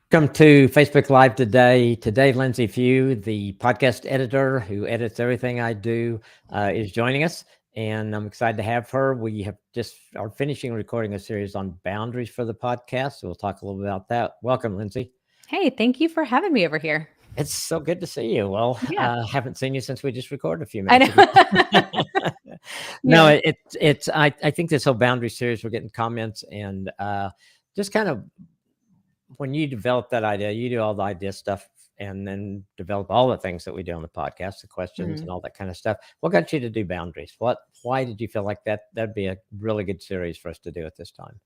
Welcome to Facebook Live today. Today, Lindsay Few, the podcast editor who edits everything I do, is joining us, and I'm excited to have her. We have just are finishing recording a series on boundaries for the podcast, so we'll talk a little bit about that. Welcome, Lindsay. Hey, thank you for having me over here. It's so good to see you. Well, Yeah, haven't seen you since we just recorded a few I minutes ago. know. No, Yeah. it's I think this whole boundary series, we're getting comments and just kind of when you develop that idea, you do all the idea stuff and then develop all the things that we do on the podcast, the questions Mhm. and all that kind of stuff. What got you to do boundaries? Why did you feel like that'd be a really good series for us to do at this time?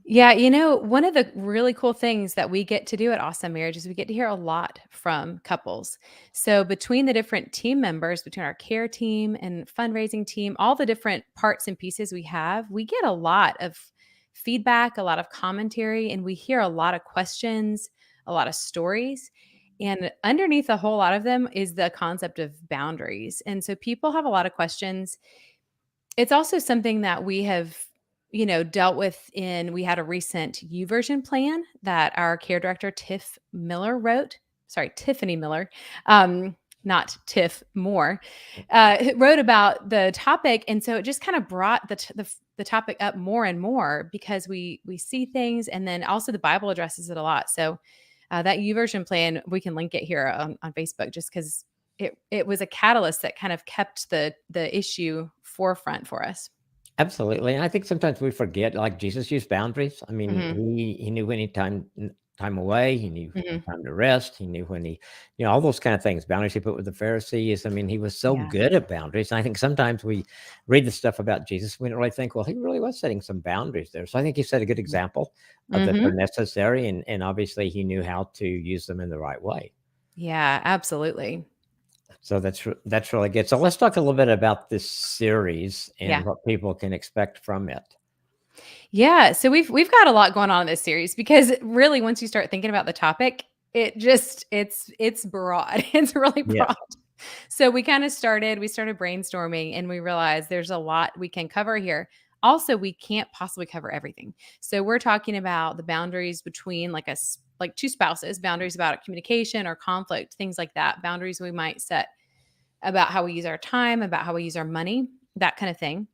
Yeah, one of the really cool things that we get to do at Awesome Marriage is we get to hear a lot from couples. So between the different team members, between our care team and fundraising team, all the different parts and pieces we have, we get a lot of feedback, a lot of commentary, and we hear a lot of questions, a lot of stories. And underneath a whole lot of them is the concept of boundaries. And so people have a lot of questions. It's also something that we have, dealt with we had a recent YouVersion plan that our care director, Tiffany Miller, not Tiff Moore, wrote about the topic. And so it just kind of brought the topic up more and more because we see things, and then also the Bible addresses it a lot. So that YouVersion plan, we can link it here on Facebook just because it was a catalyst that kind of kept the issue forefront for us. Absolutely. And I think sometimes we forget, like Jesus used boundaries. I mean, Mhm, he knew when he time away, he knew mhm. time to rest, he knew when he, all those kind of things. Boundaries he put with the Pharisees. I mean, he was so Yeah. good at boundaries. And I think sometimes we read the stuff about Jesus, we don't really think, well, he really was setting some boundaries there. So I think he set a good example of that they're Mhm. necessary, and obviously he knew how to use them in the right way. Yeah, absolutely. So that's really good. So let's talk a little bit about this series and Yeah. what people can expect from it. Yeah, so we've got a lot going on in this series because really once you start thinking about the topic, it's broad. It's really Yes. broad. So we started brainstorming and we realized there's a lot we can cover here. Also, we can't possibly cover everything. So we're talking about the boundaries between like two spouses, boundaries about communication or conflict, things like that, boundaries we might set about how we use our time, about how we use our money, that kind of thing.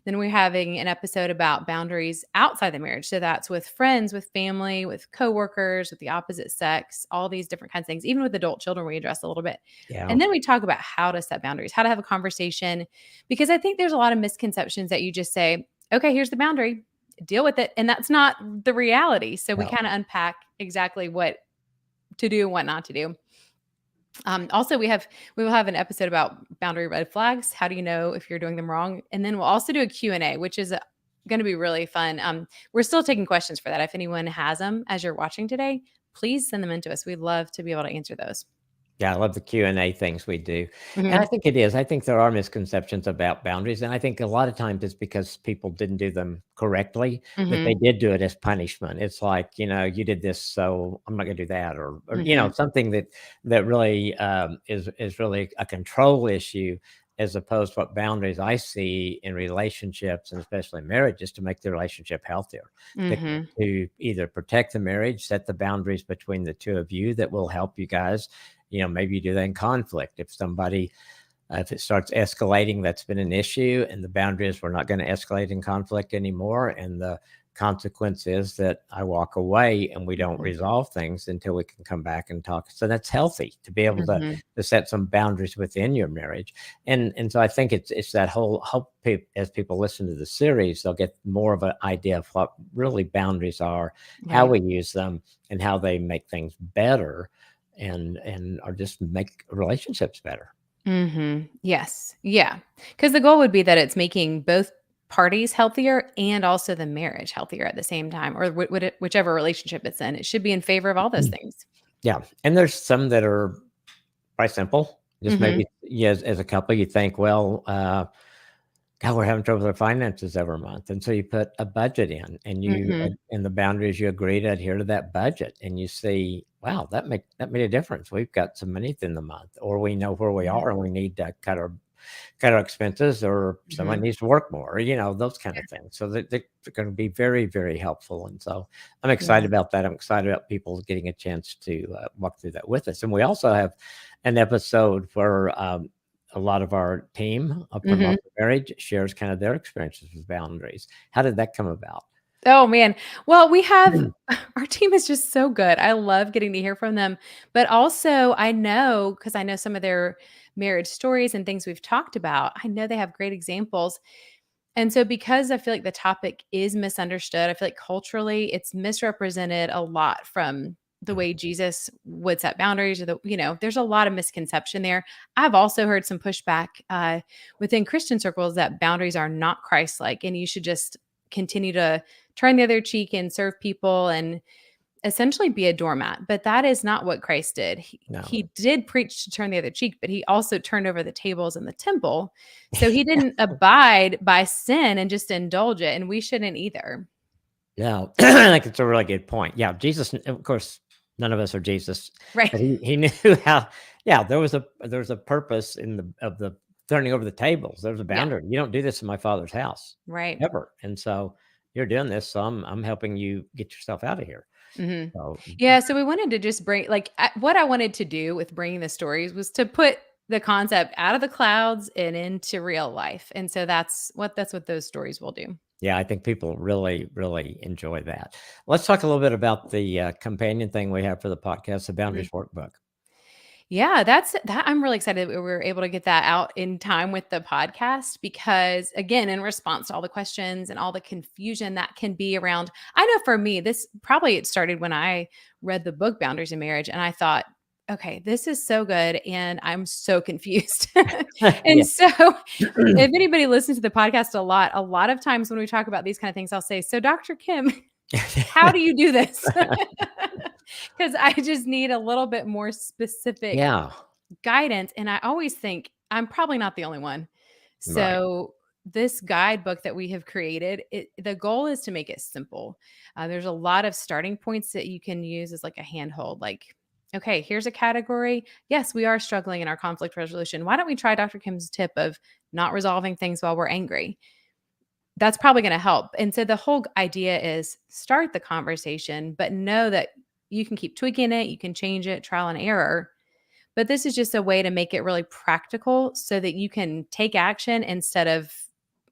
Then we're having an episode about boundaries outside the marriage. So that's with friends, with family, with coworkers, with the opposite sex, all these different kinds of things. Even with adult children, we address a little bit. Yeah. And then we talk about how to set boundaries, how to have a conversation, because I think there's a lot of misconceptions that you just say, okay, here's the boundary, deal with it. And that's not the reality. So we No. kind of unpack exactly what to do and what not to do. Also, we will have an episode about boundary red flags. How do you know if you're doing them wrong? And then we'll also do a Q&A, which is going to be really fun. We're still taking questions for that. If anyone has them as you're watching today, please send them in to us. We'd love to be able to answer those. Yeah, I love the Q&A things we do. And I Mhm, think it is. I think there are misconceptions about boundaries, and I think a lot of times it's because people didn't do them correctly, that they mhm, did do it as punishment. It's like, you did this, so I'm not gonna do that, or mhm. something that really, is really a control issue, as opposed to what boundaries I see in relationships, and especially marriages, to make the relationship healthier, to Mhm. to either protect the marriage, set the boundaries between the 2 of you that will help you guys. Maybe you do that in conflict. If it starts escalating, that's been an issue, and the boundary is we're not going to escalate in conflict anymore. And the consequence is that I walk away and we don't Mhm. resolve things until we can come back and talk. So that's healthy to be able to, Mhm. to set some boundaries within your marriage. And so I think it's that whole hope as people listen to the series, they'll get more of an idea of what really boundaries are, how Right. we use them, and how they make things better and or just make relationships better. Mhm. Yes. Yeah. Because the goal would be that it's making both parties healthier and also the marriage healthier at the same time, or whichever relationship it's in. It should be in favor of all those Mm. things. Yeah, and there's some that are quite simple. Just Mhm. maybe, yeah, as a couple, you think, well, God, we're having trouble with our finances every month, and so you put a budget in, and Mhm. and the boundaries you agree to adhere to that budget, and you see, wow, that made a difference. We've got some money in the month, or we know where we Yeah. are, and we need to cut our cut our expenses, or somebody Mhm. needs to work more, those kind Yeah. of things. So they're going to be very, very helpful. And so I'm excited Yeah. about that. I'm excited about people getting a chance to walk through that with us. And we also have an episode where a lot of our team from Mhm. Awesome Marriage shares kind of their experiences with boundaries. How did that come about? Oh, man. Well, we have Mm. our team is just so good. I love getting to hear from them, but also I know, because I know some of their marriage stories and things we've talked about, I know they have great examples. And so because I feel like the topic is misunderstood, I feel like culturally it's misrepresented a lot from the way Jesus would set boundaries, or there's a lot of misconception there. I've also heard some pushback within Christian circles that boundaries are not Christ-like and you should just continue to turn the other cheek and serve people and essentially be a doormat. But that is not what Christ did. He, No. he did preach to turn the other cheek, but he also turned over the tables in the temple. So he didn't abide by sin and just indulge it. And we shouldn't either. Yeah, I think it's a really good point. Yeah, Jesus, of course, none of us are Jesus, Right. but he knew how. Yeah, there was a purpose in the turning over the tables. There's a Yeah. boundary. You don't do this in my Father's house Right. ever, and so you're doing this. So I'm helping you get yourself out of here. Hmm. So Yeah. So we wanted to just bring, what I wanted to do with bringing the stories was to put the concept out of the clouds and into real life. And so that's what those stories will do. yeah, I think people really, really enjoy that. Let's talk a little bit about the companion thing we have for the podcast, the Mhm. Boundaries Workbook. Yeah, that I'm really excited that we were able to get that out in time with the podcast because again, in response to all the questions and all the confusion that can be around. I know for me, it started when I read the book Boundaries in Marriage and I thought, okay, this is so good and I'm so confused. Yeah. And so if anybody listens to the podcast a lot of times when we talk about these kind of things, I'll say, "So Dr. Kim, how do you do this?" Because I just need a little bit more specific Yeah. guidance. And I always think I'm probably not the only one. Right. So, this guidebook that we have created, the goal is to make it simple. There's a lot of starting points that you can use as like a handhold. Like, okay, here's a category. Yes, we are struggling in our conflict resolution. Why don't we try Dr. Kim's tip of not resolving things while we're angry? That's probably going to help. And so the whole idea is start the conversation, but know that you can keep tweaking it, you can change it, trial and error. But this is just a way to make it really practical so that you can take action instead of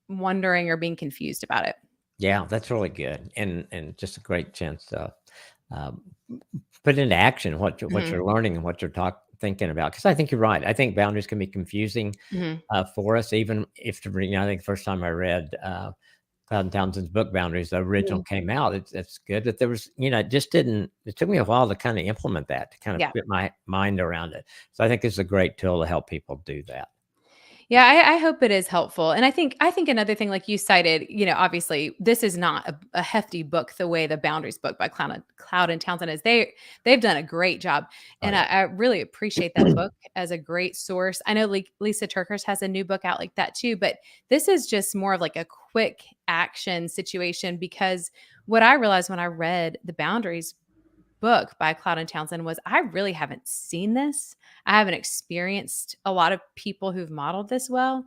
wondering or being confused about it. Yeah, that's really good, and just a great chance to um, put into action what Mhm, you're learning and what you're thinking about. Because I think you're right. I think boundaries can be confusing mhm, for us, even if I think the first time I read Cloud Townsend's book Boundaries, the original mhm. came out. It's good, but there was it just didn't. It took me a while to kind of implement that, to kind of Yeah. get my mind around it. So I think it's a great tool to help people do that. Yeah, I hope it is helpful. And I think another thing, like you cited, obviously this is not a hefty book the way the Boundaries book by Cloud and Townsend is. They've done a great job, Oh and yeah, I really appreciate that book as a great source. I know Lisa Turkers has a new book out like that too, but this is just more of like a quick action situation because what I realized when I read the Boundaries book by Cloud and Townsend was I really haven't seen this. I haven't experienced a lot of people who've modeled this well.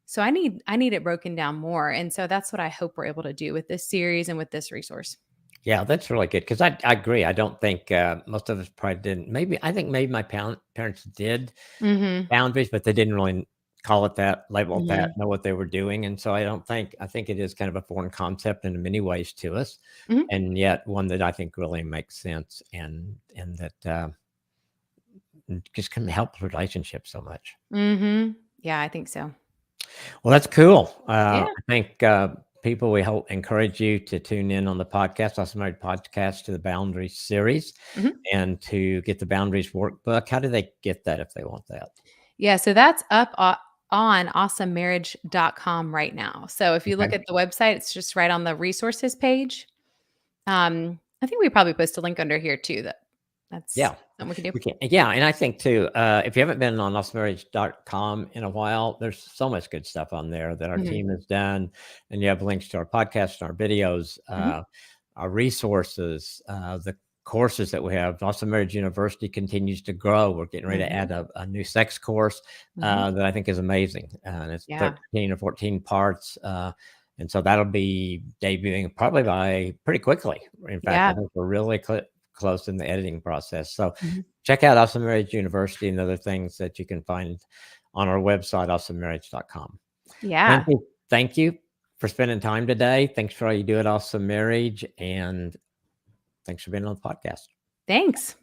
So I need it broken down more. And so that's what I hope we're able to do with this series and with this resource. yeah, that's really good because I agree. I don't think most of us probably didn't. Maybe I think maybe my parents did Mhm. boundaries, but they didn't really call it that, label it that, Mhm. know what they were doing, and so I think it is kind of a foreign concept in many ways to us, Mhm. and yet one that I think really makes sense, and that just can help relationships so much. Mhm. Yeah, I think so. Well, that's cool. Yeah. I think people, we hope encourage you to tune in on the podcast, Awesome Married Podcast, to the Boundaries series, Mhm. and to get the Boundaries workbook. How do they get that if they want that? Yeah, so that's up on awesomemarriage.com right now. So if you look Okay. at the website, it's just right on the resources page. I think we probably post a link under here too. That's Yeah. something we can do. We can, yeah, and I think too, if you haven't been on awesomemarriage.com in a while, there's so much good stuff on there that our Mhm, team has done, and you have links to our podcast and our videos, mhm. our resources, the courses that we have. Awesome Marriage University continues to grow. We're getting ready to add a new sex course that I think is amazing. And it's 13 or 14 parts. And so that'll be debuting probably by pretty quickly. In fact, I think we're really close in the editing process. So check out Awesome Marriage University and other things that you can find on our website, awesomemarriage.com. Yeah. Thank you for spending time today. Thanks for all you do at Awesome Marriage. And thanks for being on the podcast. Thanks.